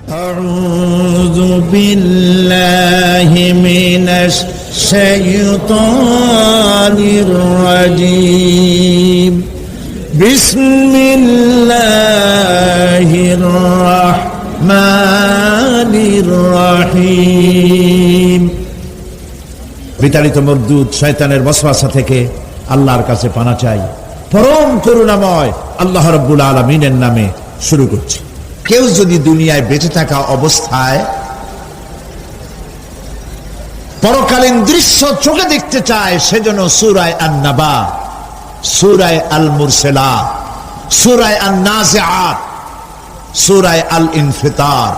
আউযু বিল্লাহি মিনাশ শাইতানির রাজীম। বিসমিল্লাহির রাহমানির রহিম। বিতাড়িত মরদুদ শয়তানের ওয়াসওয়াসা থেকে আল্লাহর কাছে পানা চাই। পরম করুণাময় আল্লাহ রাব্বুল আলামিনের নামে শুরু করছি। কেউ যদি দুনিয়ায় বেঁচে থাকা অবস্থায় পরকালীন দৃশ্য চোখে দেখতে চায়, সেজন্য সূরা আন-নাবা, সূরা আল-মুরসালাত, সূরা আন-নাজিআত, সূরা আল-ইনফিতার,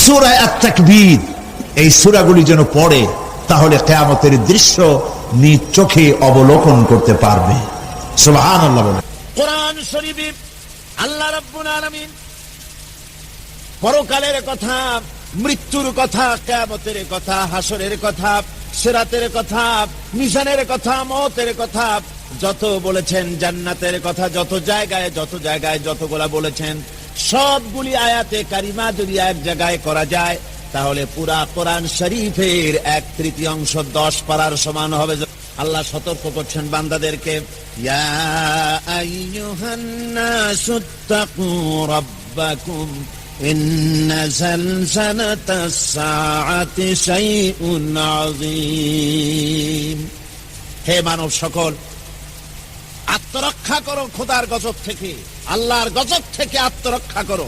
সূরা আত-তাকবীর, এই সূরাগুলি যেন পড়ে, তাহলে কিয়ামতের দৃশ্য নিজ চোখে অবলোকন করতে পারবে। সুবহানাল্লাহ বলে। কোরআন শরীফে আল্লাহ রাব্বুল আলামিন পরকালের কথা, মৃত্যুর কথা, কিয়ামতের কথা, হাসরের কথা, সিরাতের কথা, মিজানের কথা, মওতের কথা যত বলেছেন, জান্নাতের কথা যত জায়গায় যতগুলা বলেছেন, সবগুলি আয়াতে কারিমা যদি এক জায়গায় করা যায় তাহলে পুরা কোরআন শরীফের 1/3 10 পারার সমান হবে। আল্লাহ সতর্ক করছেন বান্দাদেরকে, ইয়া আইয়ুহান নাসুত্তাকু রাব্বাকুম ইন্না জালজালাতাস সাআতি শাইউন আযীম। হে মানব সকল, আত্মরক্ষা করো খোদার গজব থেকে, আল্লাহর গজব থেকে আত্মরক্ষা করো।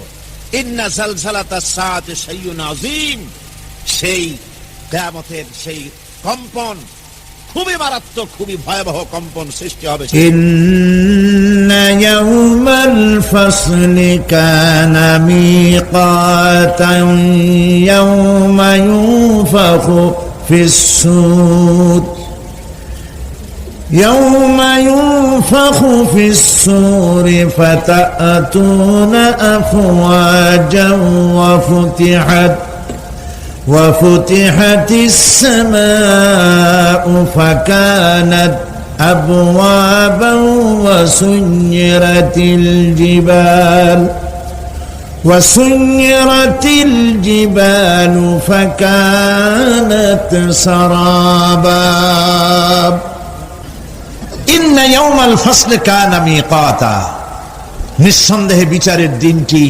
ইন্না জালজালাতাস সাআতি শাইউন আযীম, সেই কিয়ামতের সেই কম্পন খুবই মারাত্মক, খুবই ভয়াবহ কম্পন সৃষ্টি হবে। ইন্না ইয়াওমাল ফাসলি কানা মিকাতান ইয়াওমা ইউনফাখু ফিস-সূর يوم ينفخ في الصور فتأتون أفواجا وفتحت السماء فكانت أبوابا وسيرت الجبال فكانت سرابا ইন্না ইয়াওমাল ফাসলি কানা মিকাতা, নিঃসন্দেহে বিচারের দিনটি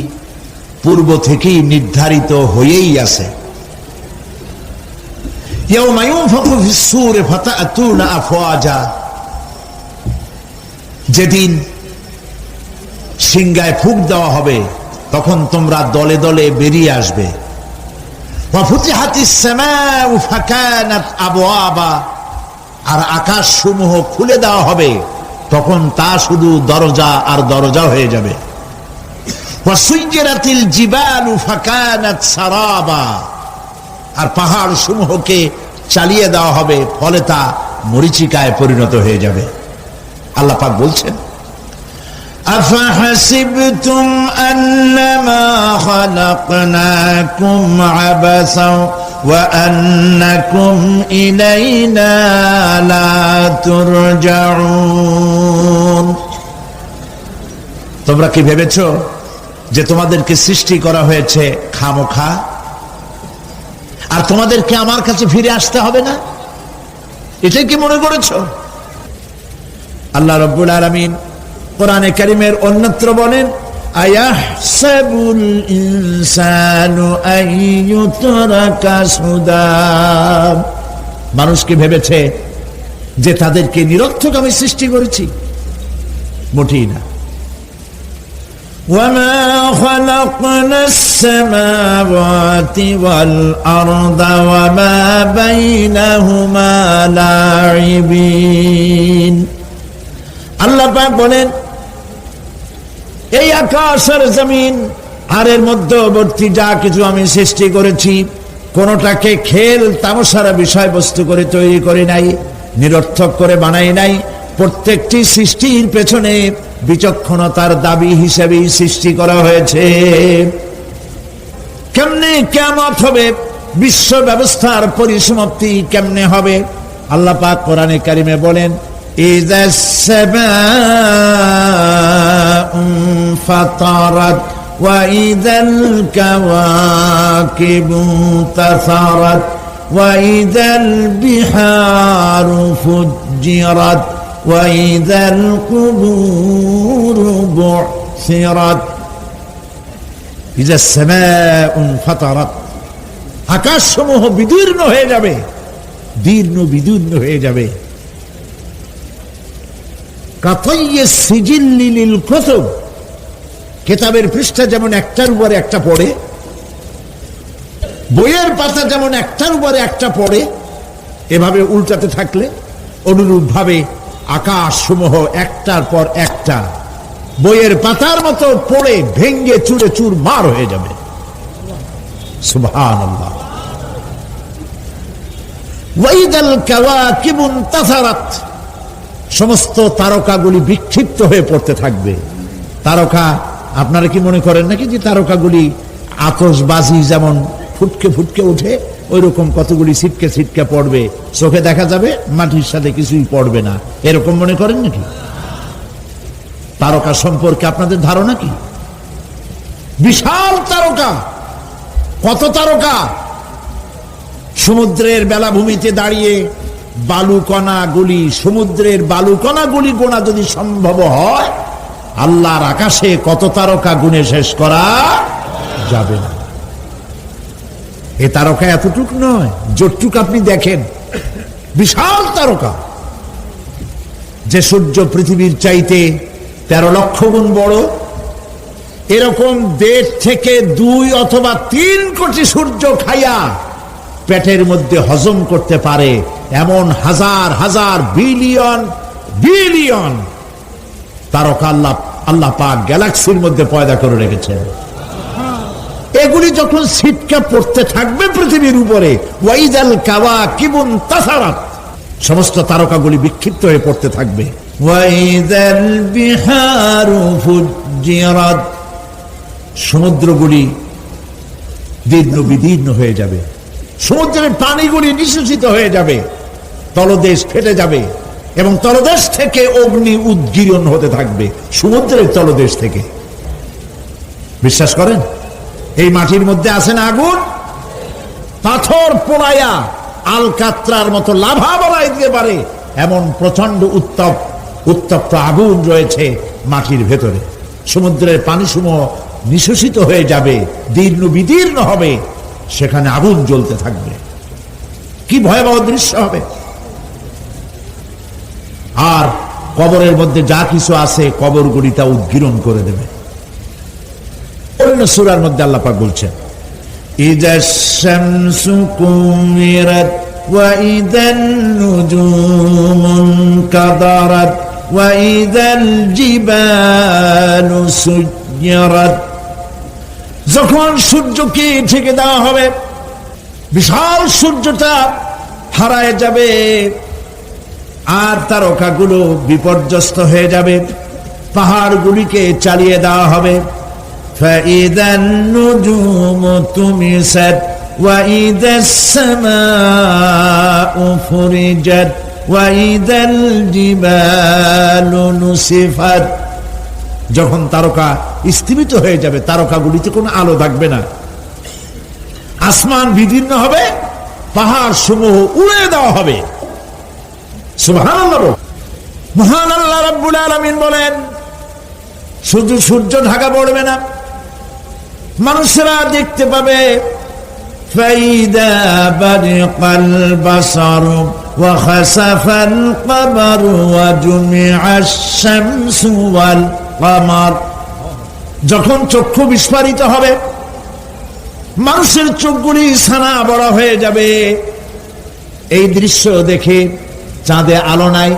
পূর্ব থেকেই নির্ধারিত হয়েই আছে। ইয়াওমা ইউনফাখু ফিস-সূর ফাতা'তুনা আফওয়াজা, যেদিন সিংহায় ফুঁক দেওয়া হবে তখন তোমরা দলে দলে বেরিয়ে আসবে। ওয়া ফুতিহাতিস সামাউ ফাকানাত আবওয়াবা, আর আকাশ সমূহ খুলে দেওয়া হবে, তখন তা শুধু দরজা আর দরজা হয়ে যাবে। ওয়াসুইয়িরাতিল জিবালু ফাকানাত সারাবা, আর পাহাড় সমূহকে চালিয়ে দেওয়া হবে, ফলে তা মরীচিকায় পরিণত হয়ে যাবে। আল্লাহ পাক বলছেন, আফাহাসিবতুম আন্নামা খালাকনাকুম আবাসা وأنكم إلينا لا ترجعون। তোমরা কি ভেবেছো যে তোমাদেরকে সৃষ্টি করা হয়েছে খামোখা, আর তোমাদেরকে আমার কাছে ফিরে আসতে হবে না? এটাই কি মনে করেছো? আল্লাহ রাব্বুল আলামিন কোরআনে কারীমের অন্যত্র বলেন, আয়াহসাবুল ইনসানু আইয়ুতরাকা সুদা, মানুষ কি ভেবেছে যে তাদেরকে নিরর্থক আমি সৃষ্টি করেছি? মোটেই না। ওয়ামা খালাকনাস সামাওয়াতি ওয়াল আরদা ওয়ামা বাইনাহুমা লাঈবিন। আল্লাহ পাক বলেন, এই আকাশ আর জমিন আর এর মধ্যবর্তী যা কিছু আমি সৃষ্টি করেছি, কোনটাকে খেল তামাশার বিষয়বস্তু করে তৈরি করে নাই, নিরর্থক করে বানাই নাই। প্রত্যেকটি সৃষ্টির পেছনে বিচক্ষণতার দাবি হিসেবেই সৃষ্টি করা হয়েছে। কেমনে কিয়ামত হবে, বিশ্ব ব্যবস্থার পরিসমাপ্তি কেমনে হবে, আল্লাহ পাক কোরআনে কারিমে বলেন, ইযাস সামাউ ফাতারাত وإذا الكواكب انتثرت وإذا البحار فجرت وإذا القبور بعثرت إذا السماء انفطرت আকাশসমূহ বিদীর্ণ হয়ে যাবে, দীর্ণ বিদীর্ণ হয়ে যাবে। কাতাইয়িস সিজিল্লি লিল কুতুব, কিতাবের পৃষ্ঠা যেমন একটার উপরে একটা পড়ে, বইয়ের পাতা যেমন একটার উপরে একটা পড়ে, এভাবে উল্টাতে থাকলে অনুরূপ ভাবে আকাশসমূহ একটার পর একটা বইয়ের পাতার মতো পড়ে ভেঙ্গে চুরে চুরমার হয়ে যাবে। সুবহানাল্লাহ। ওয়াইদাল কাওয়াকিবু ইনতাসারাত, সমস্ত তারকাগুলি বিক্ষিপ্ত হয়ে পড়তে থাকবে। তারকা, আপনারা কি মনে করেন নাকি যে তারকাগুলি আতশবাজি যেমন ফুটকে ফুটকে ওঠে, ওই রকম কতগুলি ছিটকে ছিটকে পড়বে, চোখে দেখা যাবে, মাটির সাথে কিছুই পড়বে না, এরকম মনে করেন নাকি? তারকা সম্পর্কে আপনাদের ধারণা কি? বিশাল তারকা। কত তারকা! সমুদ্রের বেলাভূমিতে দাঁড়িয়ে বালুকণাগুলি, সমুদ্রের বালুকণাগুলি গোনা যদি সম্ভব হয়, আল্লাহর আকাশে কত তারকা গুণে শেষ করা যাবে না। এ তারকা এতটুক নয়, যতটুক আপনি দেখেন বিশাল তারকা। যে সূর্য পৃথিবীর চাইতে 13 লক্ষ গুণ বড়, এরকম 1.5 থেকে 2 অথবা 3 কোটি সূর্য খাইয়া পেটের মধ্যে হজম করতে পারে এমন হাজার হাজার বিলিয়ন বিলিয়ন তারকা আল্লাহ পাক গ্যালাক্সির মধ্যে পয়দা করে রেখেছেন। এগুলি যখন ছিটকে পড়তে থাকবে পৃথিবীর উপরে, ওয়াইদাল কাওয়াকিবু ইনতাসারাত, সমস্ত তারকাগুলি বিক্ষিপ্ত হয়ে পড়তে থাকবে। ওয়াইদাল বিহারু ফুজ্জিরাত, সমুদ্রগুলি দীর্ণ বিদীর্ণ হয়ে যাবে, সমুদ্রের পানিগুলি নিঃশেষিত হয়ে যাবে, তলদেশ ফেটে যাবে এবং তলদেশ থেকে অগ্নি উদ্গীরণ হতে থাকবে, সমুদ্রের তলদেশ থেকে। বিশ্বাস করেন? এই মাটির মধ্যে আছে না আগুন, পাথর পোড়াইয়া আলকাত্রার মতো লাভা বানাই দিতে পারে এমন প্রচন্ড উত্তপ্ত আগুন রয়েছে মাটির ভেতরে। সমুদ্রের পানিসমূহ নিঃশেষিত হয়ে যাবে, দীর্ণ বিদীর্ণ হবে, সেখানে আগুন জ্বলতে থাকবে। কি ভয়াবহ দৃশ্য হবে! আর কবরের মধ্যে যা কিছু আছে কবরগুলি তা উদ্গীরণ করে দেবে। অন্য সূরার মধ্যে আল্লাহ পাক বলছেন, ইযাশ শামসু কুমিরাত ওয়া ইযান নুজুমুন কাদারাত ওয়া ইযাল জিবালু সুজ্জিরাত, যখন সূর্যকে ঢেকে দেওয়া হবে, বিশাল সূর্যটা হারায় যাবে আর তারকাগুলো বিপর্যস্ত হয়ে যাবে, পাহাড়গুলিকে চালিয়ে দেওয়া হবে। فَإِذَا النُّجُومُ طُمِسَتْ وَإِذَا السَّمَاءُ فُرِجَتْ وَإِذَا الْجِبَالُ نُسِفَتْ, যখন তারকা স্থিমিত হয়ে যাবে, তারকাগুলিতে কোনো আলো থাকবে না, আসমান বিদীর্ণ হবে, পাহাড় সমূহ উড়ে দেওয়া হবে। সুবহানাল্লাহ। মহান আল্লাহ রাব্বুল আলামিন বলেন, শুধু সূর্য ঢাকা পড়বে না, মানুষেরা দেখতে পাবে ফাইদা বারিকাল বাসারু ওয়া খাসাফাল কমারু ওয়া জুমিআশ শামসু ওয়াল কমার, যখন চক্ষু বিস্ফারিত হবে, মানুষের চোখগুলি ছানা বড় হয়ে যাবে। এই দৃশ্য দেখে চাঁদে আলো নাই,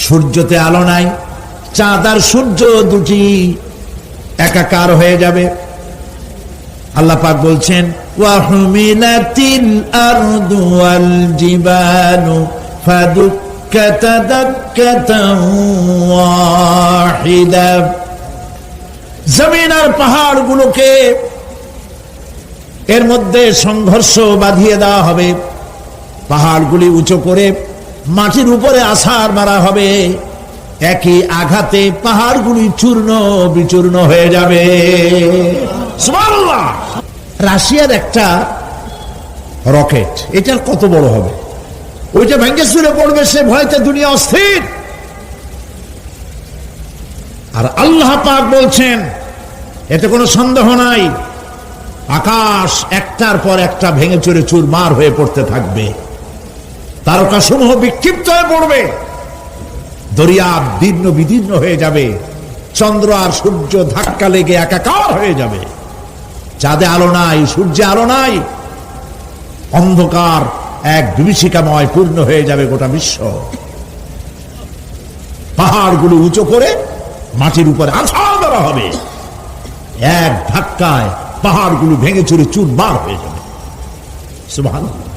সূর্যতে আলো নাই, চাঁদ আর সূর্য দুটি একাকার হয়ে যাবে। আল্লাহ পাক বলছেন, ওয়া হুমিলাতিল আরদু ওয়াল জিবালু ফাদুক্কাতা দাক্কাতান ওয়াহিদা, জমিন আর পাহাড়গুলোকে এর মধ্যে সংঘর্ষ বাঁধিয়ে দেওয়া হবে, পাহাড়গুলি উঁচু করে মাটির উপরে আছাড় মারা হবে, একই আঘাতে পাহাড়গুলি চূর্ণ বিচূর্ণ হয়ে যাবে। সুবহানাল্লাহ। রাশিয়ার একটা রকেট, এটার কত বড় হবে, ওইটা ভেঙে চুরে পড়বে, সে ভয়তে দুনিয়া অস্থির। আর আল্লাহ পাক বলছেন এতে কোনো সন্দেহ নাই, আকাশ একটার পর একটা ভেঙে চুরে চুরমার হয়ে পড়তে থাকবে, তারকাসমূহ বিক্ষিপ্ত হয়ে পড়বে, দরিয়া দীর্ণ বিদীর্ণ হয়ে যাবে, চন্দ্র আর সূর্য ধাক্কা লেগে একাকার হয়ে যাবে, চাঁদে আলো নাই, সূর্যে আলো নাই, অন্ধকার এক বিভীষিকাময় পূর্ণ হয়ে যাবে গোটা বিশ্ব। পাহাড়গুলো উঁচু করে মাটির উপরে আছাড় দেওয়া হবে, এক ধাক্কায় পাহাড়গুলো ভেঙে চুরে চুরমার হয়ে যাবে। সুবহানাল্লাহ।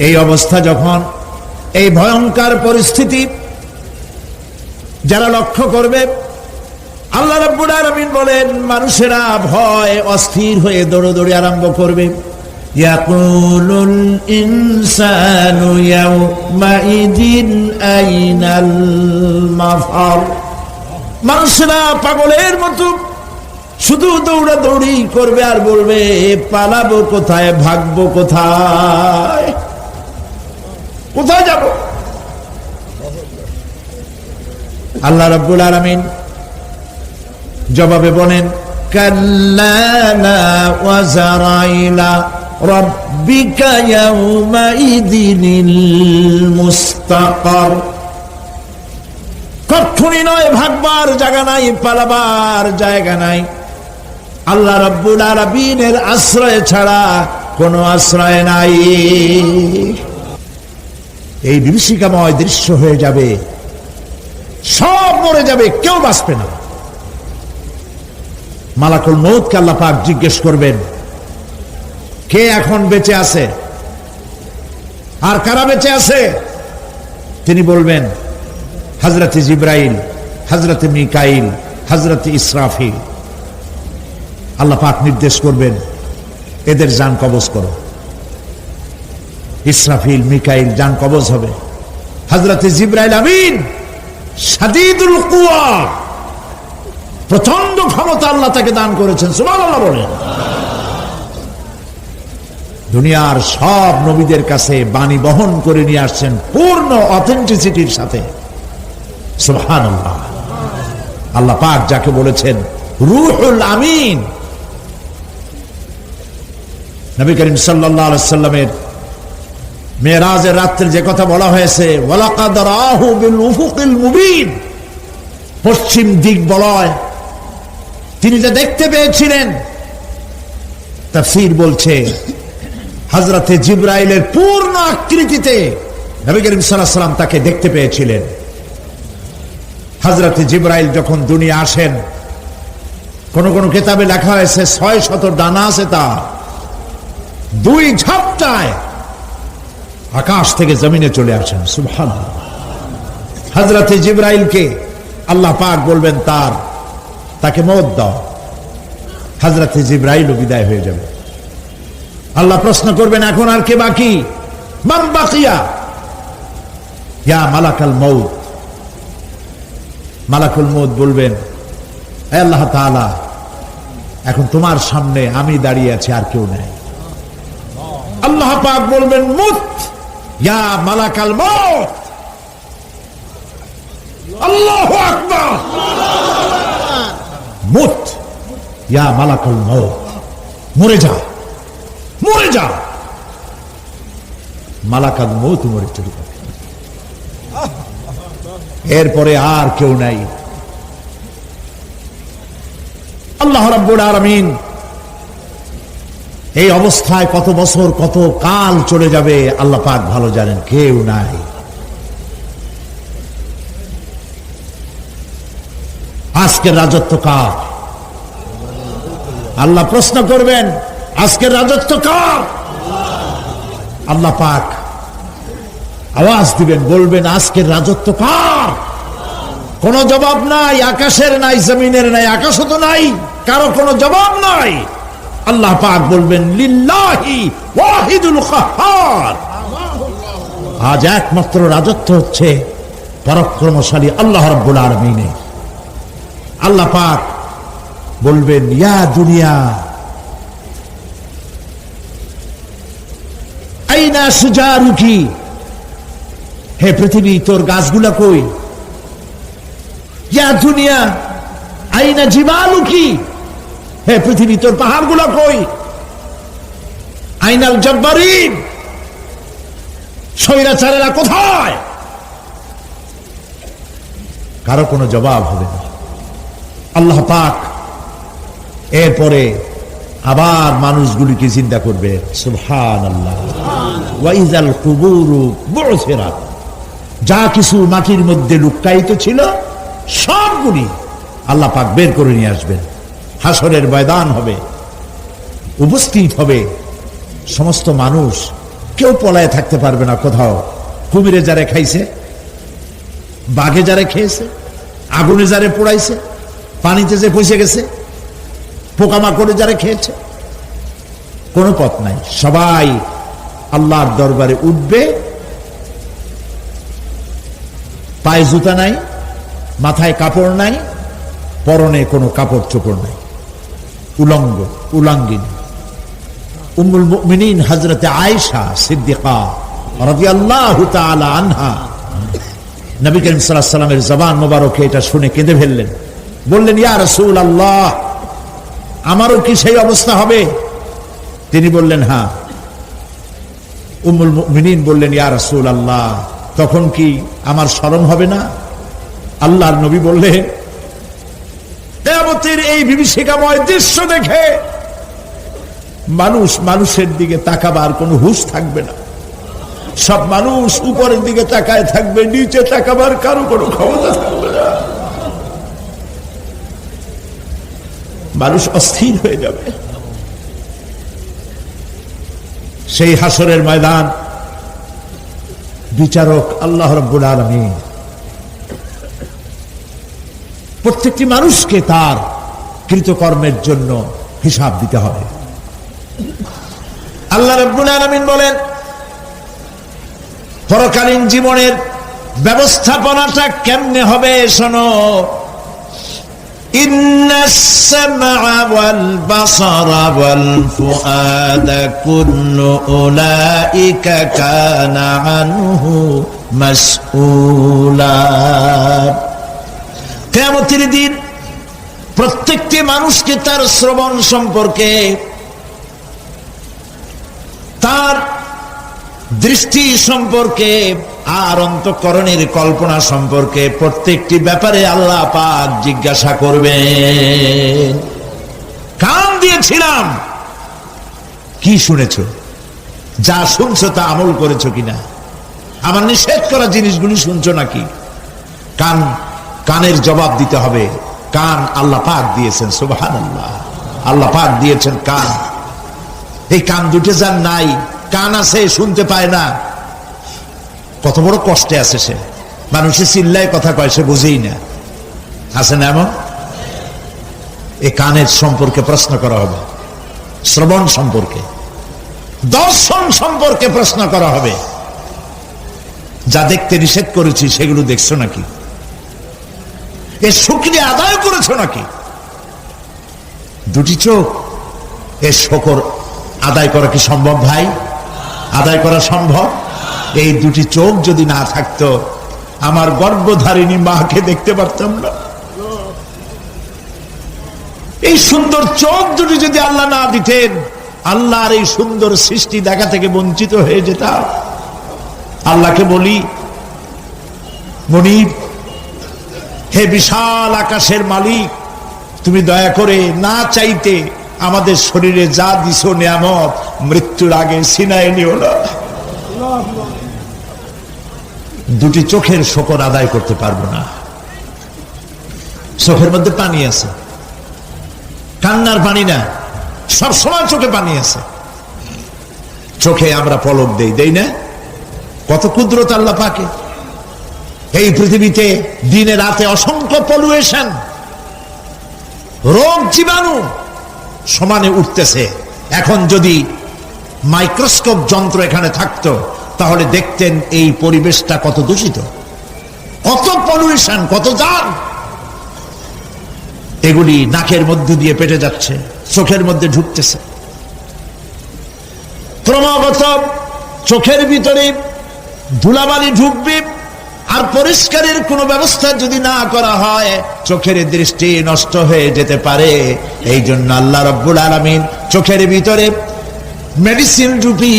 এই অবস্থা যখন, এই ভয়ঙ্কর পরিস্থিতি যারা লক্ষ্য করবে, আল্লাহ রাব্বুল আলামিন বলেন মানুষেরা ভয় অস্থির হয়ে দৌড়াদৌড়ি আরম্ভ করবে। ইয়াকুলুল ইনসানু ইয়াউমাইদিন আইনাল মাফার। মানুষেরা পাগলের মতো শুধু দৌড়াদৌড়ি করবে আর বলবে পালাবো কোথায়, ভাগবো কোথায়, কোথায় যাব? আল্লাহ রাব্বুল আলামিন জবাবে বলেন কাল্লা লা ওয়াজারাইলা রাব্বিকা ইয়াউমাইদিনিল মুস্তাকার। কখনই নয়, ভাগবার জায়গা নাই, পালাবার জায়গা নাই। আল্লাহ রাব্বুল আলামিনের আশ্রয় ছাড়া কোনো আশ্রয় নাই। এই বিভীষিকাময় দৃশ্য হয়ে যাবে, সব মরে যাবে, কেউ বাঁচবে না। মালাকুল মউতকে আল্লাহ পাক জিজ্ঞেস করবেন কে এখন বেঁচে আছে আর কারা বেঁচে আছে? তিনি বলবেন হযরতে জিবরাইল, হযরতে মিকাইল, হযরতে ইসরাফিল। আল্লাহ পাক নির্দেশ করবেন এদের জান কবজ করো। ইসরাফিল, মিকাইল জান কবজ হবে। হযরতে জিবরাইল আমিন শাদীদুল কুওয়া, প্রচন্ড ক্ষমতা আল্লাহ তাকে দান করেছেন। সুবহানাল্লাহ বলেন। দুনিয়ার সব নবীদের কাছে বাণী বহন করে নিয়ে আসছেন পূর্ণ অথেন্টিসিটির সাথে। সুবহানাল্লাহ। আল্লাহ পাক যাকে বলেছেন রূহুল আমিন। নবী করিম সাল্লাল্লাহু আলাইহি সাল্লামের মেরাজের রাত্রে যে কথা বলা হয়েছে ওয়ালাকাদ রাহু বিল উফুকিল মুবিন, পশ্চিম দিক বলয় তিনি যা দেখতে পেয়েছিলেন, তাফসীর বলছে হযরতে জিবরাইলের পূর্ণ আকৃতিতে নবী করিম সাল্লাল্লাহু আলাইহি সাল্লাম তাকে দেখতে পেয়েছিলেন। হযরতে জিবরাইল যখন দুনিয়া আসেন, কোন কোন কিতাবে লেখা হয়েছে 600 ডানা আছে, তা দুই ঝাপটায় আকাশ থেকে জমিনে চলে আসেন। সুবহানাল্লাহ। হযরতে জিবরাইলকে আল্লাহ পাক বলবেন তাকে মওত দাও, হযরতে জিবরাইলও বিদায় হয়ে যাবে। আল্লাহ প্রশ্ন করবেন এখন আর কে বাকি? মান বাকিয়া ইয়া মালাকাল মউত। মালাকুল মউত বলবেন হে আল্লাহ তাআলা, এখন তোমার সামনে আমি দাঁড়িয়ে আছি, আর কেউ নাই। আল্লাহ পাক বলবেন মুত ইয়া মালাকাল মউত। আল্লাহু আকবার। মুত ইয়া মালাকুল মউত, মরে যা, মরে যা। মালাকাল মউত মরে চলে যাবে, এরপরে আর কেউ নাই। আল্লাহ রাব্বুল আলামিন এই অবস্থায় কত বছর কত কাল চলে যাবে আল্লাহ পাক ভালো জানেন, কেউ নাই। আজকের রাজত্ব কার? আল্লাহ প্রশ্ন করবেন আজকের রাজত্ব কার? আল্লাহ পাক আওয়াজ দিবেন, বলবেন আজকের রাজত্ব কার? কোন জবাব নাই, আকাশের নাই, জমিনের নাই, আকাশও তো নাই, কারো কোনো জবাব নাই। আল্লাহ পাক বলবেন লিল্লাহি ওয়াহিদুল কাহ্হার। আজ একমাত্র রাজত্ব হচ্ছে পরাক্রমশালী আল্লাহ রাব্বুল আলামিন। আল্লাহ পাক বলবেন, ইয়া দুনিয়া আইনা সুজারুকি, হে পৃথিবী তোর গাছগুলা কই? ইয়া দুনিয়া আইনা জিবালুকি, হে পৃথিবী তোর পাহাড়গুলা কই? আইনাল জব্বারিন, স্বৈরাচারেরা কোথায়? কারো কোনো জবাব হবে না। আল্লাহ পাক এরপরে আবার মানুষগুলিকে চিন্তা করবে, সুবহানাল্লাহ, ওয়া ইযাল কুবুরু বু'সিরাত, যা কিছু মাটির মধ্যে লুকায়িত ছিল সবগুলি আল্লাহ পাক বের করে নিয়ে আসবেন। হাসরের ময়দান হবে, উপস্থিত হবে সমস্ত মানুষ, কেউ পলায় থাকতে পারবে না কোথাও। কুমিরে যারে খাইছে, বাঘে যারে খেয়েছে, আগুনে যারে পোড়াইছে, পানিতে যে পচে গেছে, পোকামাকড়ে যারা খেয়েছে, কোনো পথ নাই। সবাই আল্লাহর দরবারে উঠবে, পায়ে জুতা নাই, মাথায় কাপড় নাই, পরনে কোনো কাপড় চোপড় নাই, উলঙ্গ উলাঙ্গিনী। উম্মুল মুমিনিন হযরতে আয়েশা সিদ্দিকা রাদিয়াল্লাহু তাআলা আনহা, নবী করিম সাল্লাল্লাহু আলাইহি ওয়াসাল্লামের জবান মোবারকে এটা শুনে কেঁদে ফেললেন। বললেন, ইয়া রাসূলুল্লাহ, আমারও কি সেই অবস্থা হবে? তিনি বললেন, হ্যাঁ। উম্মুল মুমিনিন বললেন, ইয়া রাসূলুল্লাহ, তখন কি আমার শরম হবে না? আল্লাহর নবী বললেন, কিয়ামতের এই বিভীষিকাময় দৃশ্য দেখে মানুষ মানুষের দিকে তাকাবার কোনো হুঁশ থাকবে না। সব মানুষ উপরের দিকে তাকায় থাকবে, নিচে তাকাবার কারো কোনো ক্ষমতা থাকবে না। মানুষ অস্থির হয়ে যাবে। সেই হাসরের ময়দান, বিচারক আল্লাহ রাব্বুল আলামিন প্রত্যেকটি মানুষকে তার কৃতকর্মের জন্য হিসাব দিতে হবে। আল্লাহ রাব্বুল আলামিন বলেন, পরকালীন জীবনের ব্যবস্থাপনাটা কেমনে হবে শোনো। ইন্নাস সামআ ওয়াল বাসারা ওয়াল ফুআদা কুল্লু উলাইকা কানা আনহু মাসউলা। কিয়ামতের দিন প্রত্যেকটি মানুষকে তার শ্রবণ সম্পর্কে, তার দৃষ্টি সম্পর্কে, আর অন্তঃকরণের কল্পনা সম্পর্কে প্রত্যেকটি ব্যাপারে আল্লাহ পাক জিজ্ঞাসা করবেন। কান দিয়েছিলাম, কি শুনেছো? যা শুনছো তা আমল করেছো কিনা? আমার নিষেধ করা জিনিসগুলি শুনছো নাকি? কানের জবাব দিতে হবে। কান আল্লাহ পাক দিয়েছেন, সুবহানাল্লাহ, আল্লাহ পাক দিয়েছেন কান। এই কান দুটো যার নাই, কান আছে শুনতে পায় না, কত বড় কষ্টে আছে সে। মানুষে চিল্লায় কথা কয়, সে বুঝেই না। আছে না এমন? এই কানের সম্পর্কে প্রশ্ন করা হবে, শ্রবণ সম্পর্কে, দর্শন সম্পর্কে প্রশ্ন করা হবে। যা দেখতে নিষেধ করেছি সেগুলো দেখছো নাকি? এর শুকরিয়া আদায় করেছো নাকি? দুটি চোখ, এর শুকর আদায় করা কি সম্ভব ভাই? আদায় করা সম্ভব? এই দুটি চোখ যদি না থাকতো, আমার গর্ভধারিণী মাকে দেখতে পারতাম না। এই সুন্দর চোখ দুটি যদি আল্লাহ না দিতেন, আল্লাহর এই সুন্দর সৃষ্টি দেখা থেকে বঞ্চিত হয়ে যেতাম। আল্লাহকে বলি, মনিব, হে বিশাল আকাশের মালিক, তুমি দয়া করে না চাইতে আমাদের শরীরে যা দিছো নিয়ামত, মৃত্যুর আগে ছিনায় নিও না। দুটি চোখের শকর আদায় করতে পারবো না। চোখের মধ্যে পানি আছে, কান্নার পানি না, সব সময় চোখে পানি আছে। চোখে আমরা পলক দেই না? কত কুদরত আল্লাহ পাকে। এই পৃথিবীতে দিনে রাতে অসংখ্য পলুয়েশন, রোগ জীবাণু সমানে উঠতেছে। এখন যদি মাইক্রোস্কোপ যন্ত্র এখানে থাকতো, তাহলে দেখতেন এই পরিবেশটা কত দূষিত, কত পলিউশন, কত জাম, এগুলি নাকের মধ্য দিয়ে পেটে যাচ্ছে, চোখের মধ্যে ঢুকতেছে। ক্রমাগত চোখের ভিতরে ধুলাবালি ঢুকবে, আর পরিষ্কারের কোনো ব্যবস্থা যদি না করা হয় চোখের দৃষ্টি নষ্ট হয়ে যেতে পারে। এই জন্য আল্লাহ রাব্বুল আলামিন চোখের ভিতরে মেডিসিন রূপী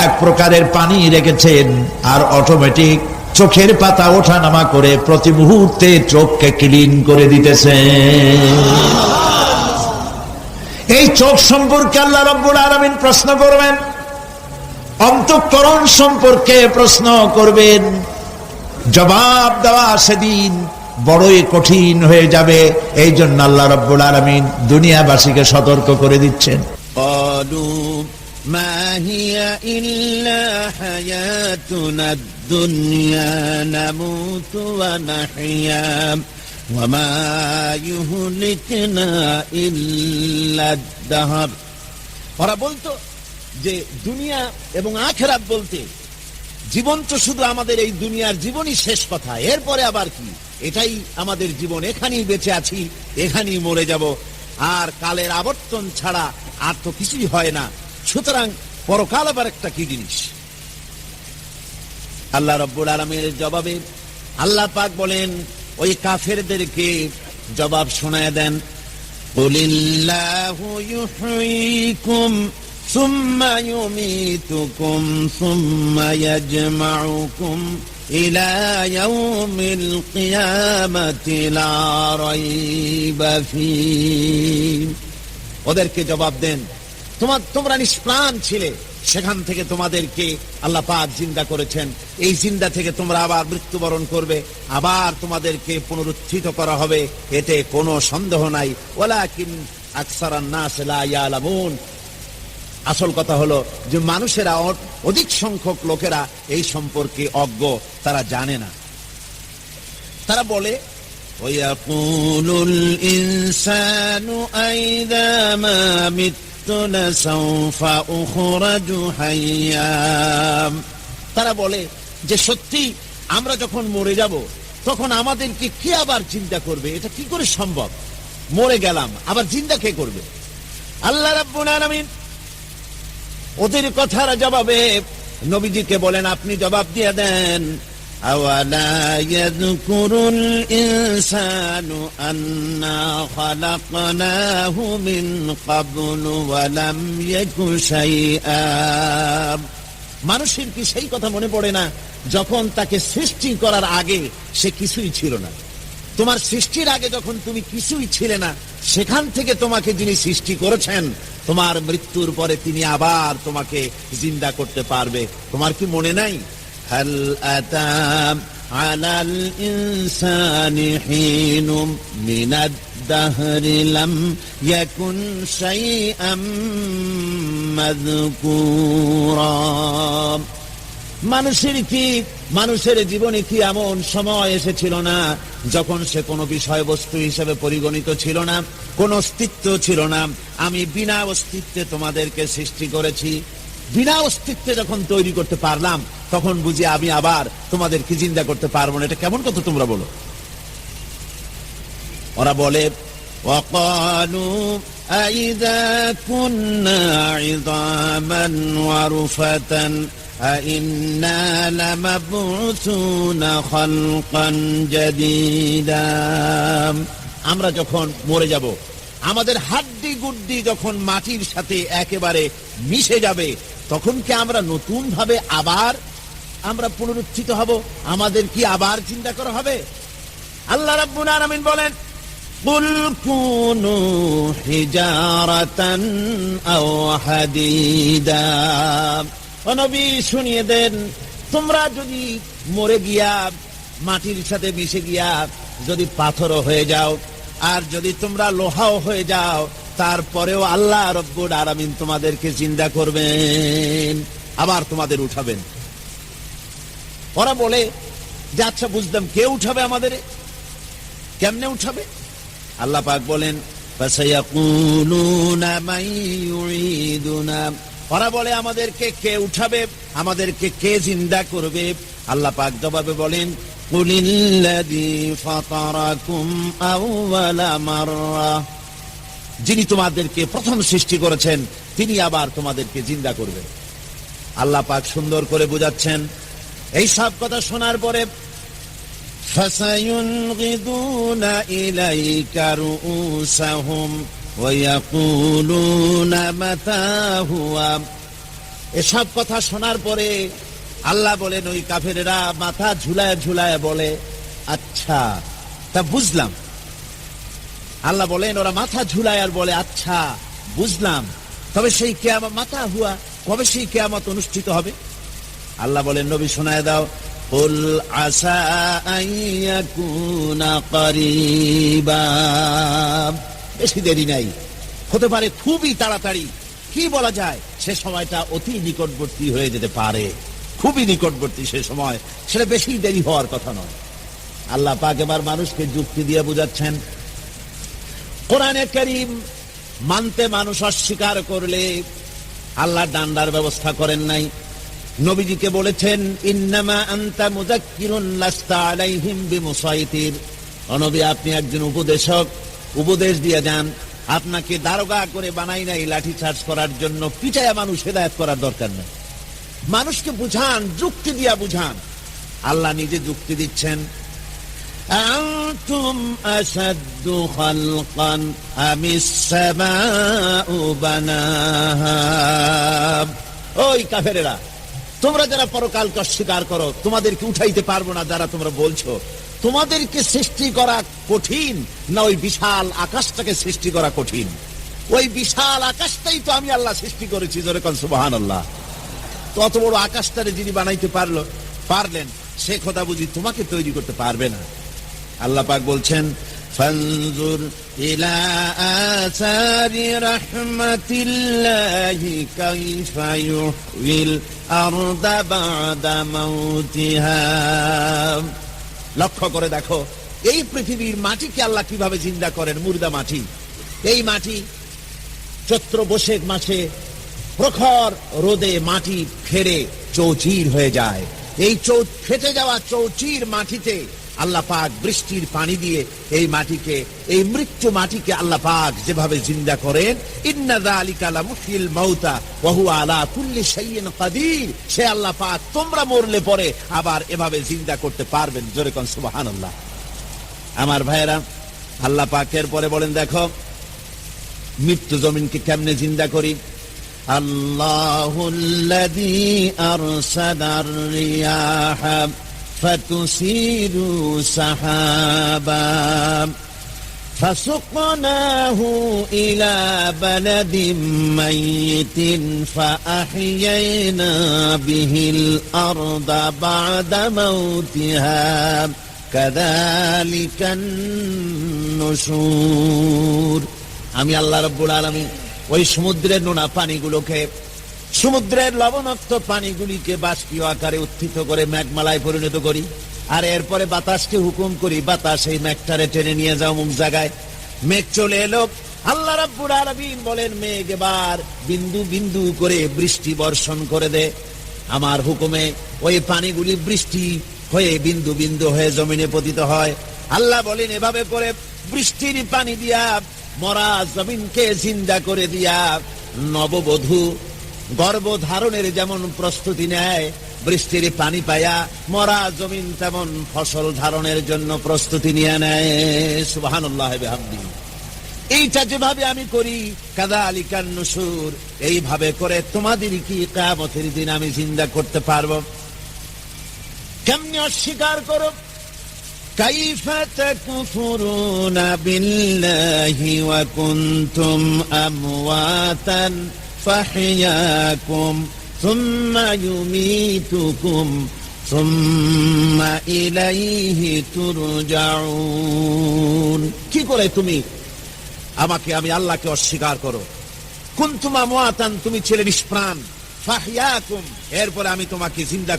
এক প্রকারের পানি রেখেছেন, আর অটোমেটিক চোখের পাতা ওঠানামা করে প্রতি মুহূর্তে চোখকে ক্লিন করে দিতেছে। এই চোখ সম্পর্কে আল্লাহ রাব্বুল আলামিন প্রশ্ন করবেন, অন্তঃকরণ সম্পর্কে প্রশ্ন করবেন। জবাব দেওয়া সেদিন বড়ই কঠিন হয়ে যাবে। এই জন্য আল্লাহ রাব্বুল আলামিন দুনিয়াবাসীকে সতর্ক করে দিচ্ছেন। ما هي إلا حياتنا الدنيا نموت ونحيا وما يهلكنا إلا الدهر। ওরা বলতো যে দুনিয়া এবং আখিরাত বলতে জীবন তো শুধু আমাদের এই দুনিয়ার জীবনই শেষ কথা, এরপরে আবার কি, এটাই আমাদের জীবন, এখানেই বেঁচে আছি, এখানেই মরে যাব, আর কালের আবর্তন ছাড়া আর তো কিছুই হয় না। সুতরাং পরকাল আবার একটা কি জিনিস। আল্লাহ রাব্বুল আলামিনের জবাবে আল্লাহ পাক বলেন, ওই কাফেরদেরকে জবাব শোনায় দেন, কুলিল্লাহু ইউহয়িকুম সুম্মা ইউমীতুকুম সুম্মা ইয়াজমাউকুম ইলা ইয়াউমিল কিয়ামাতি লা রাইবা ফীহি। ওদেরকে জবাব দেন, তোমরা নিষ্প্রাণ ছিলে, সেখান থেকে তোমাদেরকে আল্লাহ পাক জিন্দা করেছেন, এই জিন্দা থেকে তোমরা আবার মৃত্যুবরণ করবে, আবার তোমাদেরকে পুনরুত্থিত করা হবে, এতে কোনো সন্দেহ নাই। ওয়ালাকিন আকসারান নাস লা ইয়ালামুন। আসল কথা হলো যে মানুষেরা, অধিক সংখ্যক লোকেরা এই সম্পর্কে অজ্ঞ, তারা জানে না। তারা বলে, ওয়ায়াকুলুল ইনসানু আইযা মা লাসাউফা উখরাজু হাইয়া। তারা বলে যে সত্যি আমরা যখন মরে যাব তখন আমাদেরকে কে আবার চিন্তা করবে, এটা কি করে সম্ভব, মরে গেলাম আবার জিন্দা কে করবে। আল্লাহ রাব্বুল আলামিন ওদের কথার জবাবে নবীজিকে বলেন, আপনি জবাব দিয়ে দেন, আওয়ালা ইয়াযকুরুল ইনসানু আন্না খালাকনাহু মিন ক্বাবলু ওয়া লাম ইয়াকু শাইআ। মানুষের কি সেই কথা মনে পড়ে না যখন তাকে সৃষ্টি করার আগে সে কিছুই ছিল না? তোমার সৃষ্টির আগে যখন তুমি কিছুই ছিলে না, সেখান থেকে তোমাকে যিনি সৃষ্টি করেছেন, তোমার মৃত্যুর পরে তিনি আবার তোমাকে জিন্দা করতে পারবে। তোমার কি মনে নাই? হাল আতা আলাল ইনসানি হিনুম মিনাদ দাহরি লাম ইয়াকুন শাইআম মাযকুরা। মানুষের জীবনে কি এমন সময় এসেছিল না যখন সে কোনো বিষয়বস্তু হিসেবে পরিগণিত ছিল না, কোন অস্তিত্ব ছিল না? আমি বিনা অস্তিত্বে তোমাদেরকে সৃষ্টি করেছি, বিনা অস্তিত্বে যখন তৈরি করতে পারলাম তখন বুঝি আমি আবার তোমাদেরকে জিন্দা করতে পারবো না। এটা কেমন কথা তোমরা বলো? ওরা বলে, ওয়াকালু আইযা কুন্না ইযামান ওয়া রুফাতান আইন্না লামাবউসুনা খালকান জাদীদা। আমরা যখন মরে যাব, আমাদের হাড্ডি গুড্ডি যখন মাটির সাথে একেবারে মিশে যাবে, তখন কি আমরা নতুন ভাবে আবার আমরা পুনরুত্থিত হব? আমাদের কি আবার চিন্তা করা হবে? আল্লাহ রাব্বুল আলামিন বলেন, কুল কুনু হিজারাতান আও হাদিদা। ও নবী, শুনিয়ে দেন, তোমরা যদি মরে গিয়া মাটির সাথে মিশে গিয়া যদি পাথরও হয়ে যাও, আর যদি তোমরা লোহাও হয়ে যাও, তারপরেও আল্লাহ রব্বুল আলামিন তোমাদেরকে জিন্দা করবেন, আবার তোমাদের উঠাবেন। ওরা বলে যে আচ্ছা বুঝলাম, কে উঠাবে আমাদের, কেমনে উঠাবে? আল্লাহ পাক বলেন, ফাসায়াকুলুনা মান ইউঈদুনা। ওরা বলে আমাদেরকে কে উঠাবে, আমাদেরকে কে জিন্দা করবে? আল্লাহ পাক জবাবে বলেন, কুলিল্লাযী ফাতারাকুম আউওয়ালা মাররা, যিনি তোমাদেরকে প্রথম সৃষ্টি করেছেন তিনি আবার তোমাদেরকে জিন্দা করবেন। আল্লাহ পাক সুন্দর করে বোঝাচ্ছেন। এই সব কথা শোনার পরে ফাসায়ুনগিদুনা ইলাইকা রুউসাহুম ওয়া ইয়াকুলুনা মাতা হুয়া, এসব কথা শোনার পরে আল্লাহ বলেন ওই কাফেরেরা মাথা ঝুলায় ঝুলায় বলে আচ্ছা তা বুঝলাম। আল্লাহ বলেন ওরা মাথা ঝুলায় আর বলে আচ্ছা বুঝলাম, তবে সেই কিয়ামত মাতা হুয়া, কবে সেই কিয়ামত অনুষ্ঠিত হবে? আল্লাহ বলেন নবী শোনায় দাও, কুল আসা আইয়াকুনা করিবা, বেশি দেরি নাই, হতে পারে খুবই তাড়াতাড়ি। কি বলা যায়, সে সময়টা অতি নিকটবর্তী হয়ে যেতে পারে, খুবই নিকটবর্তী সে সময়, সেটা বেশি দেরি হওয়ার কথা নয়। আল্লাহ পাক এবার মানুষকে যুক্তি দিয়ে বুঝাচ্ছেন। কোরআনে কারীম মানতে মানুষ অস্বীকার করলে আল্লাহ ডান্ডার ব্যবস্থা করেন নাই। নবীজিকে বলেছেন ইন্নামা আনতা মুযাক্কিরুন লাস্তা আলাইহিম বিমুসাইতির, ও নবী আপনি একজন উপদেশক, উপদেশ দিয়ে যান, আপনাকে দারোগা করে বানাই নাই লাঠি চার্জ করার জন্য, পিটায়া মানুষ হেদায়েত করার দরকার নেই। মানুষকে বুঝান, যুক্তি দিয়া বুঝান। আল্লাহ নিজে যুক্তি দিচ্ছেন। আনতুম আশাদ্দু খালকান আমিস সামাউ বানাহা, ওই কাফেরেরা তোমরা যারা পরকালকে অস্বীকার করো, তোমাদেরকে উঠাইতে পারবো না যারা তোমরা বলছো, তোমাদেরকে সৃষ্টি করা কঠিন না ওই বিশাল আকাশটাকে সৃষ্টি করা কঠিন? ওই বিশাল আকাশটাই তো আমি আল্লাহ সৃষ্টি করেছি, জোরে কোন সুবহানাল্লাহ। তো অত বড় আকাশটারে যিনি বানাইতে পারলেন, সে কথা বুঝি তোমাকে তৈরি করতে পারবে না? আল্লাহ পাক বলছেন ফানজুর ইলা আসারি রাহমাতিল্লাহি কাইফা ইউহিল আরদা বাদা মাউতিহা, লক্ষ্য করে দেখো এই পৃথিবীর মাটিকে আল্লাহ কিভাবে জিন্দা করেন, মুর্দা মাটি। এই মাটি চৈত্র বৈশাখ মাসে প্রখর রোদে মাটি ফেরে চৌচির হয়ে যায়। এই ফেটে যাওয়া চৌচির মাটিতে আল্লাহ পাক বৃষ্টির পানি দিয়ে এই মাটিকে, এই মৃত্যু মাটিকে আল্লাহ পাক যেভাবে জিন্দা করেন, ইন্না যালিকা লামুহয়িল মাউতা ওয়া হুয়া আলা কুল্লি শাইইন কাদির, সে আল্লাহ পাক তোমরা মরলে পরে আবার এভাবে জিন্দা করতে পারবেন, জোরে কোন সুবহানাল্লাহ। আমার ভাইয়েরা, আল্লাহ পাকের পরে বলেন দেখো মৃত্যু জমিনকে কেমনে জিন্দা করি। আল্লাহুল্লাযী আরসালার রিয়াহা ফাতুসিরু সাহাবা ফাসুকনাহু ইলা বালাদিন মাইয়িতিন ফাআহইয়ানা বিহিল আরদা বা'দা মাউতিহা কাযালিকান নুশুর। আমি আল্লাহ রাব্বুল আলামিন ওই সমুদ্রের নোনা পানিগুলোকে, সমুদ্রের লবণাক্ত পানিগুলিকে বাষ্পীয় আকারে উত্থিত করে মেঘমালায় পরিণত করি, আর এরপরে বাতাসকে হুকুম করি, বাতাস এই মেঘটারে টেনে নিয়ে যাও মুখ জায়গায়। মেঘ চলে এলো, আল্লাহ রাব্বুল আলামিন বলেন মেঘ এবার বিন্দু বিন্দু করে বৃষ্টি বর্ষণ করে দে। আমার হুকুমে ওই পানিগুলি বৃষ্টি হয়ে বিন্দু বিন্দু হয়ে জমিনে পতিত হয়। আল্লাহ বলেন এভাবে করে বৃষ্টির পানি দিয়া মরা জমিনকে জিন্দা করে দিয়া নববধূ গর্ভধারণের যেমন প্রস্তুতি নেয়, বৃষ্টির পানি পায়া মরা জমিন তেমন ফসল ধারণের জন্য প্রস্তুতি নিয়ে নেয়। সুবহানাল্লাহ বিহামদিহি। এইটা যেভাবে আমি করি কাযালিকান নুশুর, এইভাবে করে তোমাদের কি কিয়ামতের দিন আমি জিন্দা করতে পারবো? কেমনে অস্বীকার করো? কাইফা তাকফুরুনা বিল্লাহি ওয়া কুনতুম আমওয়াতান ফাহইয়াকুম সুম্মা ইউমীতুকুম সুম্মা ইলাইহি তুরজাউন। কি করে তুমি আমাকে, আমি আল্লাহকে অস্বীকার করো? কুনতুম আমওয়াতান, তুমি ছিলে নিষ্প্রাণ, ফাহইয়াকুম, এরপরে আমি তোমাকে জিন্দা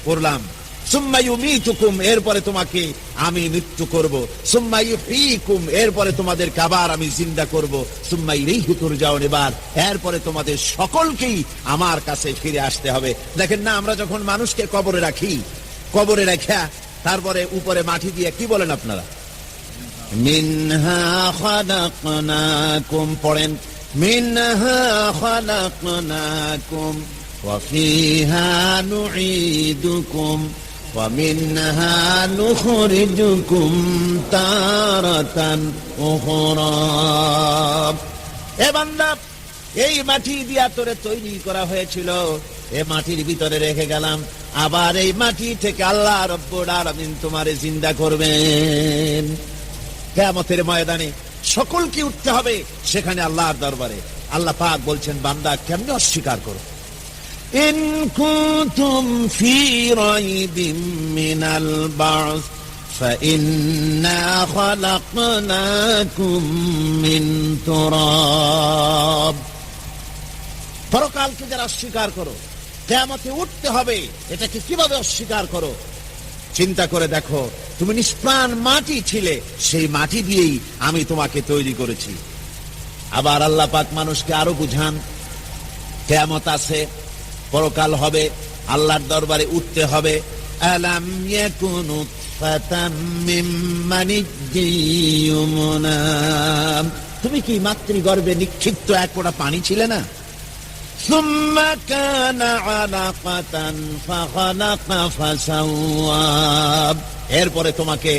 করলাম, সুম্মা ইউমীতুকুম, এরপরে তোমাকে আমি মৃত্যু করব, সুম্মা ইউহয়ীকুম, এরপরে তোমাদেরকে আবার আমি জিন্দা করব, সুম্মা ইলাইহি তুরজাউন, এরপরে তোমাদের সকলকেই আমার কাছে ফিরে আসতে হবে। দেখেন না, আমরা যখন মানুষকে কবরে রাখি, কবরে রাখা তারপরে উপরে মাটি দিয়ে কি বলেন আপনারা? মিনহা খালাকনাকুম, পড়েন মিনহা খালাকনাকুম ওয়া ফিহা নুঈদুকুম ওয়া মিনহা নুখরিজুকুম তারাতান উখরা। এ বান্দা, এই মাটি দিয়া তোরে তৈরি করা হয়েছিল, এ মাটির ভিতরে রেখে গেলাম, আবার এই মাটি থেকে আল্লাহ রব্বুল আলামিন তোমারে জিন্দা করবেন। কিয়ামতের ময়দানে সকলকে উঠতে হবে সেখানে আল্লাহর দরবারে। আল্লাহ পাক বলছেন, বান্দা কেমনে অস্বীকার করো? ইন কুনতুম ফি রাইবিম মিনাল বা'স ফাইন্না খালাকনাকুম মিন তুরাব। পরকালকে যারা অস্বীকার করো, কিয়ামতে উঠতে হবে, এটাকে কিভাবে অস্বীকার করো? চিন্তা করে দেখো, তুমি নিষ্প্রাণ মাটি ছিলে, সেই মাটি দিয়েই আমি তোমাকে তৈরি করেছি। আবার আল্লাহ পাক মানুষকে আরো বুঝান, কিয়ামত আছে, পরকাল হবে, আল্লাহর দরবারে উঠতে হবে। আলাম ইয়াকুনু ফাতাম মিন মানিয়্যিন ইউমনা, তুমি কি মাতৃগর্ভে নিক্ষিপ্ত এক ফোঁটা পানি ছিলে না? সুম্মা কানা আলাকাতান ফাখালাকা ফাসাওয়া, এরপরে তোমাকে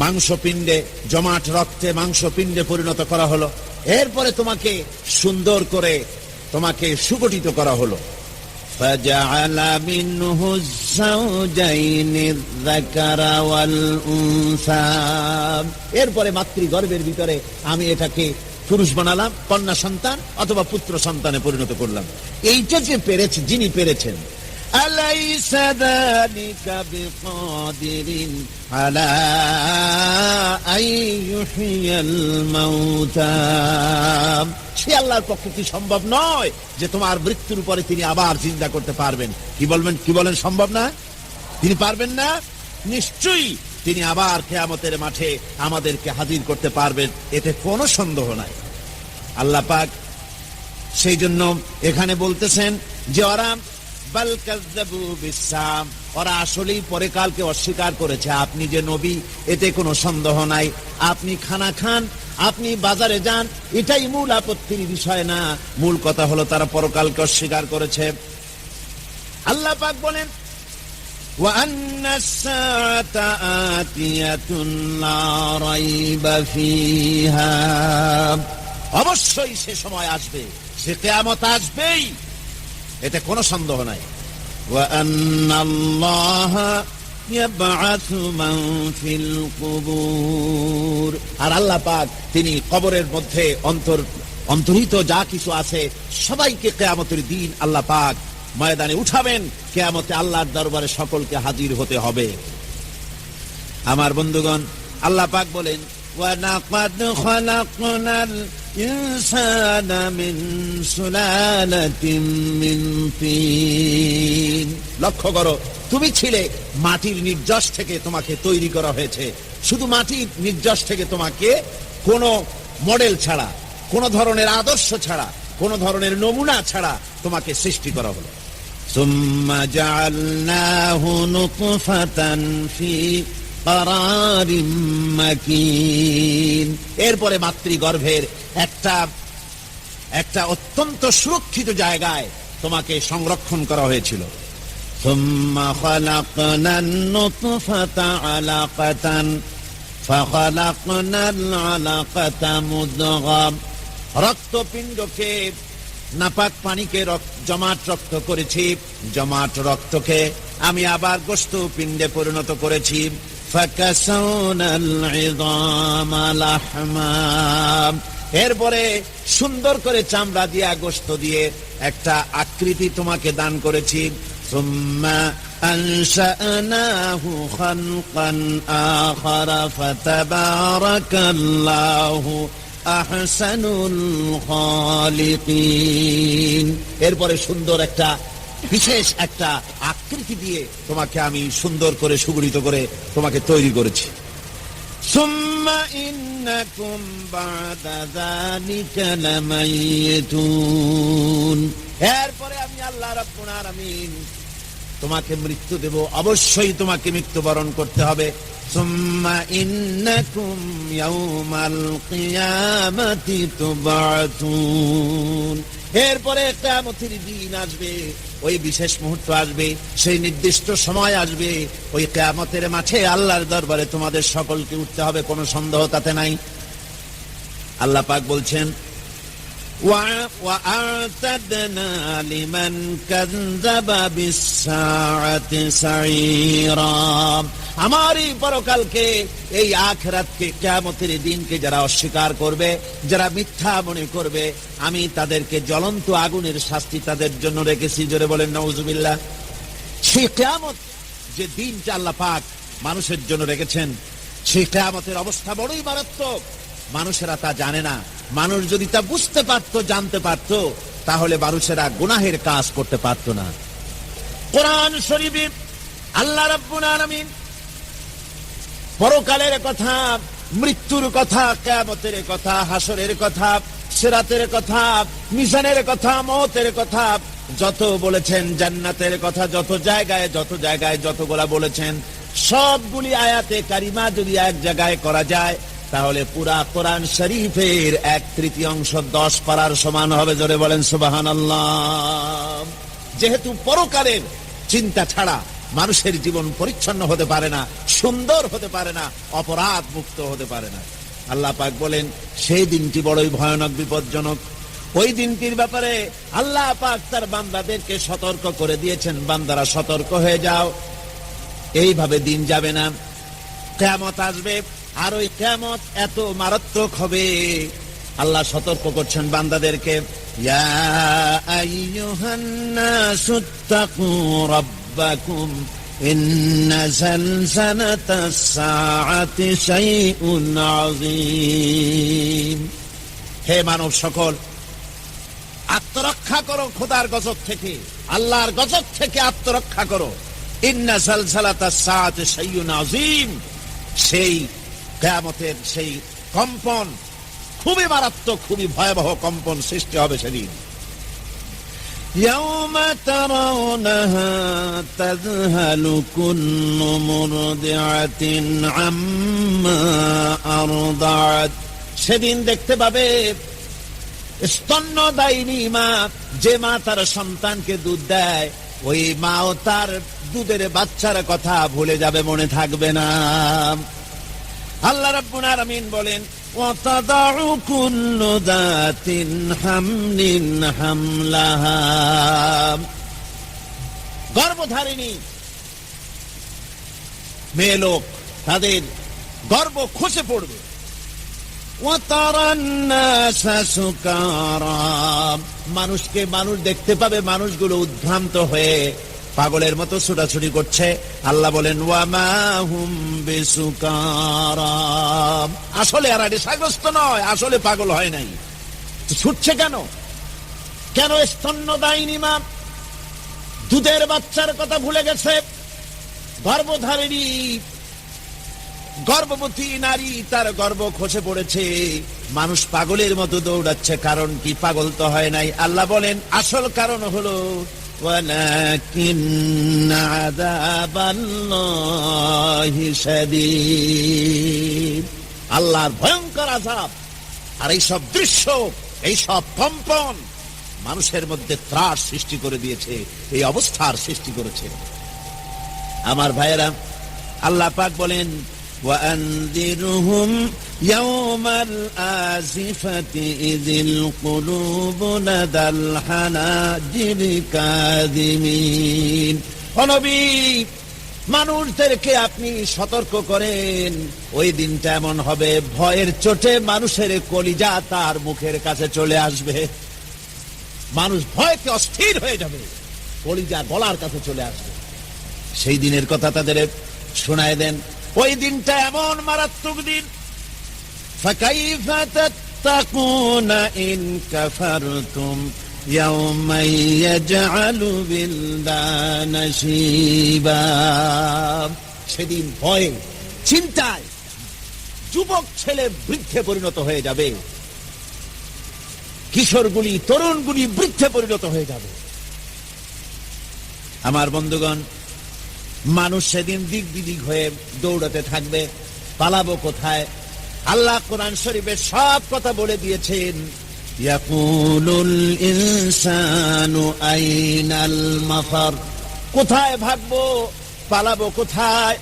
মাংসপিণ্ডে, জমাট রক্তে মাংসপিণ্ডে পরিণত করা হলো, এরপরে তোমাকে সুন্দর করে তোমাকে সুগঠিত করা হলো। ফাজআলা মিনহু যাওজাইনি যাকারা ওয়াল উনসা, এরপরে মাতৃগর্ভের ভিতরে আমি এটাকে পুরুষ বানালাম, কন্যা সন্তান অথবা পুত্র সন্তানে পরিণত করলাম। এইটা যে পেরেছে, যিনি পেরেছেন, আলাইসা যালিকা বিকাদিরিন আলা আইয়ুহিয়াল মাউতা, সে আল্লাহর পক্ষে কি সম্ভব নয় যে তোমার মৃত্যুর পরে তিনি আবার জিন্দা করতে পারবেন? কি বলবেন, কি বলেন, সম্ভব না? তিনি পারবেন না? নিশ্চয়ই তিনি আবার কিয়ামতের মাঠে আমাদেরকে হাজির করতে পারবেন, এতে কোনো সন্দেহ নাই। আল্লাহ পাক সেই জন্য এখানে বলতেছেন যে ওরা বাল কাযযাবু বিসাম, ওরা আসলেই পরে কালকে অস্বীকার করেছে। আপনি যে নবী, এতে কোনো সন্দেহ নাই। আপনি খানা খান, আপনি বাজারে যান, এটাই মূল আপত্তির বিষয় না। মূল কথা হলো তারা পরকালকে অস্বীকার করেছে। আল্লাহ পাক বলেন, ওয়া আন্নাস সাআতা আতিয়াতুন লা রাইবা ফিহা, অবশ্যই সে সময় আসবে, সে কিয়ামত আসবেই, এতে কোনো সন্দেহ নাই। ওয়া আন্নাল্লাহা ইয়াবআসু মান ফিল কুবুর, আর আল্লাহ পাক তিনি কবরের মধ্যে অন্তর্হিত যা কিছু আছে সবাইকে কিয়ামতের দিন আল্লাহ পাক ময়দানে উঠাবেন। কিয়ামতে আল্লাহর দরবারে সকলকে হাজির হতে হবে। আমার বন্ধুগণ, আল্লাহ পাক বলেন, ওয়া লাকাদ খালাকনাল ইনসানা মিন সুলালাতিন মিন তিন, লক্ষ্য করো, তুমি ছিলে মাটির নির্যাস থেকে, তোমাকে তৈরি করা হয়েছে। শুধু মাটির নির্যাস থেকে তোমাকে কোনো মডেল ছাড়া, কোনো ধরনের আদর্শ ছাড়া, কোনো ধরনের নমুনা ছাড়া তোমাকে সৃষ্টি করা হলো। সুম্মা জাআলনাহু নুতফাতান ফি কারারিম মাকিন, এরপরে মাতৃগর্ভের একটা অত্যন্ত সুরক্ষিত জায়গায় তোমাকে সংরক্ষণ করা হয়েছিল। সুম্মা খালাকনান নুতফাতা আলাকাতান ফাখালাকনাল আলাকাতা মুদগাম, রক্তপিণ্ডকে, নাপাক পানিকে জমাট রক্ত করেছি, জমাট রক্তকে আমি আবার গোশত পিণ্ডে পরিণত করেছি। ফাকাসাউনাল ইযামা লাহমা, এরপরে সুন্দর করে চামড়া দিয়ে, গোশত দিয়ে একটা আকৃতি তোমাকে দান করেছি। সুম্মা আনশানাহু খালকান আখারা ফাতাবারাকাল্লাহু আহসানুল খালিকিন, এরপরে সুন্দর একটা বিশেষ একটা আকৃতি দিয়ে তোমাকে আমি সুন্দর করে সুগঠিত করে তোমাকে তৈরি করেছি। সুম্মা ইন্নাকুম বা'দা যালিকা লামাইতুন, এরপরে আমি আল্লাহ রাব্বুল আলামিন তোমাকে মৃত্যু দেব, অবশ্যই তোমাকে মৃত্যুবরণ করতে হবে। সুম্মা ইন্নাকুম ইয়াউমাল কিয়ামাতি তুবআতুন, এরপরে কিয়ামতের দিন আসবে, ওই বিশেষ মুহূর্ত আসবে, সেই নির্দিষ্ট সময় আসবে, ওই কিয়ামতের মাঠে আল্লাহর দরবারে তোমাদের সকলকে উঠতে হবে, কোনো সন্দেহ তাতে নাই। আল্লাহ পাক বলছেন وَأَعْتَدْنَا لِمَنْ كَذَّبَ بِالسَّاعَةِ سَعِيرًا, আমার এই পরকালকে, এই আখিরাতকে, কিয়ামতের দিনকে যারা অস্বীকার করবে, যারা মিথ্যা মনে করবে, আমি তাদেরকে জ্বলন্ত আগুনের শাস্তি তাদের জন্য রেখেছি। জোরে বলেন নাউজুবিল্লাহ। সেই কিয়ামত যে দিনটা আল্লাহ পাক মানুষের জন্য রেখেছেন, সেই কিয়ামতের অবস্থা বড়ই মারাত্মক। মানুষেরা তা জানে না। মানুষ যদি তা বুঝতে পারতো, জানতে পারতো, তাহলে মানুষেরা গুনাহের কাজ করতে পারতো না। কোরআন শরীফে আল্লাহ রাব্বুল আলামিন পরকালের কথা, মৃত্যুর কথা, কিয়ামতের কথা, হাসরের কথা, সিরাতের কথা, মিজানের কথা, মওতের কথা যত বলেছেন, জান্নাতের কথা যত জায়গায় যতগুলা বলেছেন, সবগুলি আয়াতে কারিমা যদি এক জায়গায় করা যায়, তাহলে পুরা কোরআন শরীফের 1/3 10 পারার সমান হবে। জোরে বলেন সুবহানাল্লাহ। যেহেতু পরকালের চিন্তা ছাড়া মানুষের জীবন পরিচ্ছন্ন হতে পারে না, সুন্দর হতে পারে না, অপরাধ মুক্ত হতে পারে না। আল্লাহ পাক বলেন সেই দিনটি বড়ই ভয়ানক, বিপজ্জনক। ওই দিনটির ব্যাপারে আল্লাহ পাক তার বান্দাদেরকে সতর্ক করে দিয়েছেন, বান্দারা সতর্ক হয়ে যাও, এইভাবে দিন যাবে না, কিয়ামত আসবে। আর ওই কিয়ামত এত মারাত্মক হবে, আল্লাহ সতর্ক করছেন বান্দাদেরকে, ইয়া আইয়ুহান নাসুত্তাকু রাব্বাকুম ইন্না যালজালাতাস সাআতি শাইউন আযীম। হে মানব সকল, আত্মরক্ষা করো খোদার গজব থেকে, আল্লাহর গজব থেকে আত্মরক্ষা করো। ইন্না যালজালাতাস সাআতি শাইউন আযীম, সেই কিয়ামতের সেই কম্পন খুবই মারাত্মক, খুবই ভয়াবহ কম্পন সৃষ্টি হবে সেদিন। ইয়াউমা তারাউনাহা তাযহালু কুল্লু মুরদিআতিন আম্মা আরদাআত, সেদিন দেখতে পাবে স্তন্যদায়িনী মা, যে মা তার সন্তানকে দুধ দেয়, ওই মাও তার দুধের বাচ্চার কথা ভুলে যাবে, মনে থাকবে না। আল্লাহ রাব্বুল আলামিন বলেন ওয়াতাদাউ কুল্লু যাতিন হামলিন হামলাহা, গর্ভধারিণী মেয়ে লোক তাদের গর্ভ খসে পড়বে। ওয়াতারান নাসা সুকারা, মানুষকে মানুষ দেখতে পাবে, মানুষগুলো উদ্ভ্রান্ত হয়ে পাগলের মতো ছোটাছুটি করছে। আল্লাহ বলেন ওয়ামা হুম বিসুকারা, আসলে এরা নেশাগ্রস্ত নয়, আসলে পাগল হয় নাই। ছুটছে কেন? কেন? স্তন্যদায়িনী মা দুধের বাচ্চার কথা ভুলে গেছে। গর্ভধারিণী গর্ভবতী নারী, তার গর্ভ খসে পড়েছে, মানুষ পাগলের মতো দৌড়াচ্ছে। কারণ কি? পাগল তো হয় নাই। আল্লাহ বলেন আসল কারণ হলো ওয়ালাকিন্না আযাবাল্লাহি শাদীদ, আল্লাহর ভয়ঙ্কর আযাব। আর এই সব দৃশ্য, এই সব কম্পন মানুষের মধ্যে ত্রাস সৃষ্টি করে দিয়েছে, এই অবস্থার সৃষ্টি করেছে। আমার ভাইয়েরা, আল্লাহ পাক বলেন وأنذرهم يوم الآزفة إذ القلوب لدى الحناجر كاظمين। ও নবী, মানুষদেরকে আপনি সতর্ক করেন, ওই দিনটা এমন হবে, ভয়ের চোটে মানুষের কলিজা তার মুখের কাছে চলে আসবে। মানুষ ভয়কে অস্থির হয়ে যাবে, কলিজা গলার কাছে চলে আসবে। সেই দিনের কথা তাদের শোনায় দেন। ওই দিনটা এমন মারাত্মক দিন, ফাকাইফা তাত্তাকুনা ইন কাফারতুম ইয়াওমা ইয়াজআলু বিলদানা শিবা। সেদিন ভয়ে, চিন্তায় যুবক ছেলে বৃদ্ধে পরিণত হয়ে যাবে, কিশোরগুলি, তরুণগুলি বৃদ্ধে পরিণত হয়ে যাবে। আমার বন্ধুগণ, মানুষ সেদিন দিক বিদিক হয়ে দৌড়াতে থাকবে, পালাবো কোথায়? আল্লাহ কোরআন শরীফে সব কথা বলে দিয়েছেন। ইয়াকুলুল ইনসানু আইনাল মাফার, কোথায় ভাগবো, পালাবো কোথায়?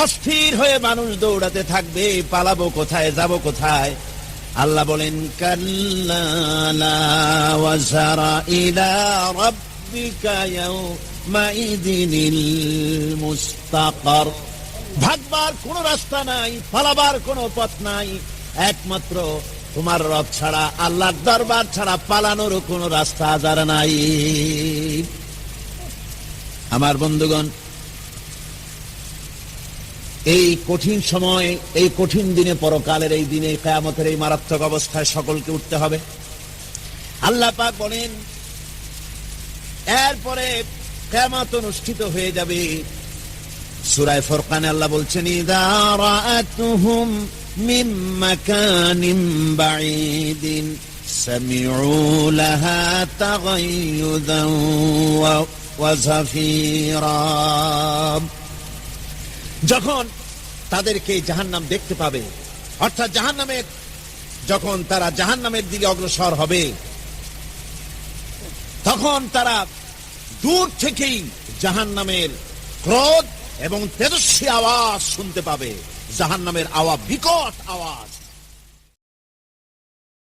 অস্থির হয়ে মানুষ দৌড়াতে থাকবে, পালাবো কোথায়, যাব কোথায়? আল্লাহ বলেন কাল্লা লা ওয়াজারা ইলা রাব্বিকা ইয়াউমাইদিনিল মুস্তাকার, ভাগবার কোন রাস্তা নাই, পালাবার কোন পথ নাই, একমাত্র তোমার রব ছাড়া, আল্লাহর দরবার ছাড়া পালানোর কোন রাস্তা আর নাই। আমার বন্ধুগণ, এই কঠিন সময়, এই কঠিন দিনে, পরকালের এই দিনে, কিয়ামতের এই মারাত্মক অবস্থায় সকলকে উঠতে হবে। আল্লাহ পাক বলেন এরপরে কিয়ামত অনুষ্ঠিত হয়ে যাবে। সূরা ফুরকানে আল্লাহ বলছেন ইযা রাআতুহুম মিন মাকানিন বাঈদিন সামিউ লাহা তাগায়ুযান ওয়া যাফীরা, যখন তাদেরকে জাহান্নাম দেখতে পাবে, অর্থাৎ জাহান্নামের, যখন তারা জাহান্নামের দিকে অগ্রসর হবে, তখন তারা দূর থেকেই জাহান্নামের ক্রোধ এবং তেজস্বী আওয়াজ শুনতে পাবে। জাহান্নামের আওয়াজ, বিকট আওয়াজ।